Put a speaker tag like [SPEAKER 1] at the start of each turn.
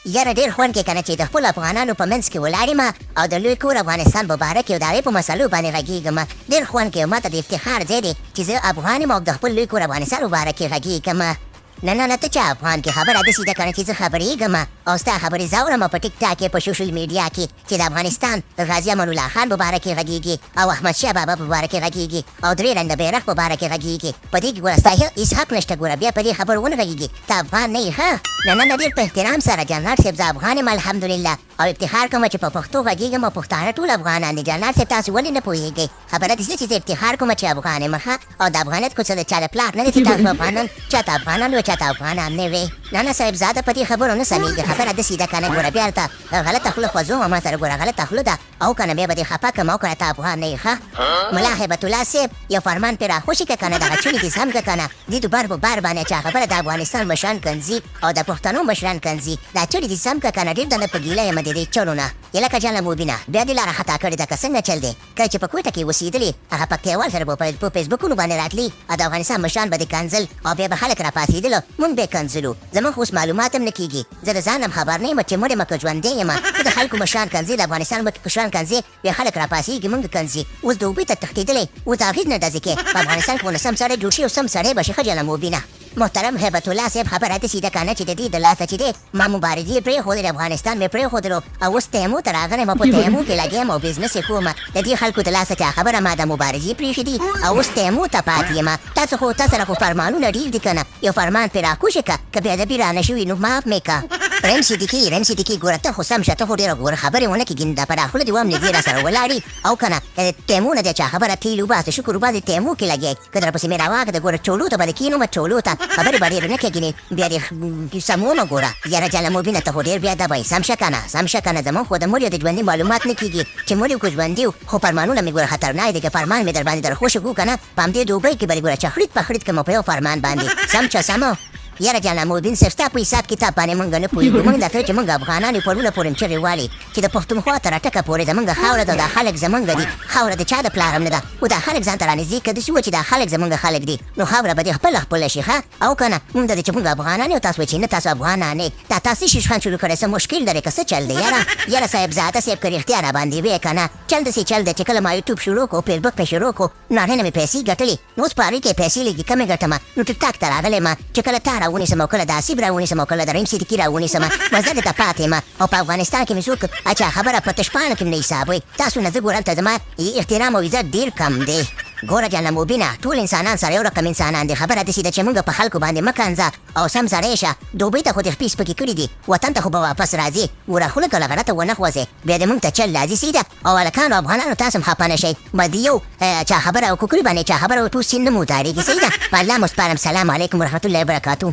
[SPEAKER 1] یاره ډېر خوند کې کنه چې د خپل افغانانو په منځ کې ولاړ یم او د لوی کور افغانستان مبارک یو د هغې په مسلو باندې غږېږم ډېر خوند کوي ما ته د افتخار ځای دی چې زه افغان یم او د خپل لوی کور افغانستان مبارک کې غږېږم نه ته چا افغان کې خبره داسې ده کنه چې زه خبرېږم او ستا خبرې زه اورم په ټیک ټاک کې په سوشل میډیا کې چې د افغانستان غازي امان الله خان مبارک کې غږېږي او احمدشاه بابا مبارک کې غږېږي او درې رنګه بیرغ مبارک کې غږېږي په دې کې ګوره ستا هېڅ حق نشته ګوره بیا په دې خبرو ونه غږېږي ته افغان نه یې ښه نه ډېر په احترام سره جنرال صاحب زه افغان یم الحمدلله او افتخار کوم چې په پښتو غږېږم او پښتانه ټول افغانان دي جنرال صاحب تاسو ولې نه پوهېږئ خبره داسې چې زه افتخار کوم چې افغان یم ښه او د افغانیت خو څه د چا د پلار نه دی چې تاسو افغانان چاته افغانان و چاته افغانان نه وي نه صاحب زه په دې خبرو نه سمېږي خبره داسې ده که نه ګوره بیا ته غلطه خوله خوځوم ما سره ګوره غلطه خوله ده او که نه بیا به دې خفه کړم او که نه ته افغان نه یې ښه ملا هیبت الله صاحب یو فرمان پرې راخوشي که که نه دغه چونې دې سم که که نه دې د بار په بار باندې چا خبره د افغانستان مشران کنځي او د پښتنو مشران کنځي دا چونې دې سم که که نه ډېر د نه په ګیله یم د دې چلو نه یلکه جانه موبینه بیا دې لاره خطا کړې ده که څنګه چل دی کله چې په کوټه کې اوسېدلې هغه پکتیوال سره به په فیسبوکونو باندې راتلي او د افغانستان مشران به دې کنځل او بیا به خلک راپاڅېدل موږ به یې کنځلو زموږ خو اوس معلومات هم نه کېږي زه د ځان هم خبر نه یم چې مړ یم که ژوندی یم که د خلکو مشران کنځي د افغانستان مشران کنځي بیا خلک راپاڅېږي موږ کنځي اوس د اوبې ته تښتېدلی اوس د هغې نه ډزې کې په افغانستان کې خو نه سم سړی جوړ شي او سم سړی به شي ښه جانه موبینه محترم هیبت الله صاحب خبره داسې ده که نه چې د دې د لاسه چې دی ما مبارزې پرېښودلې افغانستان مې پرېښودلو او اوس تیمو ته راغلی م په تیمو کې لګیا یم او بزنس یې کوم د دې خلکو د لاسه چې خبره ما د مبارزې پرېښي دي او اوس تیمو ته پاتې یم تاسو خو تا سره خو فرمانونه ډېر دي که نه یو فرمان پرې راکوشې که که بېادبي رانه شوي نو معاف مې که رحیم صدیقي ګوره ته خو سم شه ته خو ډېره ګوره خبرې ونه کېږي دا په راخوله دې وام نږدې را سره ولاړې او که نه تیمو نه دی چا خبره تیل وباسه شکر وباسې تیمو کې لګیا که در پسې مې راواږده ګوره چولو ته به دې کښېنومه چولو ته خبرې به ډېرې نه کېږي بیا دې سمومه ګوره یاره جاله مبینه ته خو ډېر بېادبه یې سم شه که نه زموږ خو د مړیو د ژوندي معلومات نه کېږي چې مړ یو که ژوندي خو فرمانونه مې ګوره خطرناک دی که فرمان مې در باندې در خوښه کړو که نه په همدې دوبۍ کې به دې ګوره چخړیت پخړیت کړم په یو فرمان باندې سم شه سمه یاره جانه مبین صاحب ستا په حساب کتاب باندې موږ نه پوهېږو موږ دا کله چې موږ افغانان یو پرونه پورې چغې والې چې د پښتونخوا تر ټکه پورې زموږ خاوره ده دا خلک زموږ دي خاوره د چا د پلار هم نه ده خو دا خلک ځان ته رانږدې که داسې وه چې دا خلک زموږ خلک دي نو خاوره به دې خپله شي ښه او که نه موږ د دې چې موږ افغانان یو تاسو چې نه تاسو افغانان یې دا تاسې شیشخان شروع کړی څه مشکل لري که څه چل دی یاره صاحب زاده صاحب که رښتیا را باندې وې که نه چل داسې چل دی چې کله ما یوټیوب شروع کړو فیسبوک پې شروع کړو نو هغې نه مې پیسې ګټلې نو اوس په هغې کې پیسې لږې کمې ګټم نو ټیک ټاک ته راغلی یم چې کله تا راونیسم او کله آصف راونیسم او کله د رحیم صدیقي راونیسم نو زه دلته پاتې یم او په افغانستان کې مې څوک اچھا خبره په تشپاڼو کې م نه حسابوي تاسو نه زه ګوره هلته زما احترام او عزت ډېر کم دی ګوره جانه مبینه ټول انسانان سره یو رقم انسانان دي خبره داسې ده چې موږ په خلکو باندې مه کنځه او سم سړی شه دوبۍ ته خو دې خپې سپکې کړي دي وطن ته خو به واپس راځي ګوره خوله که له غلطه ونه خوځې بیا د موږ ته چل لازي سیده او هلکانو افغانانو تاسو هم خفه نه شئ به د یو چا خبره او کوکړي باندې چا خبره ټول سین نه مو تارېږي صحیح ده په الله مو سپارم سلام علیکم ورحمت الله وبرکاتو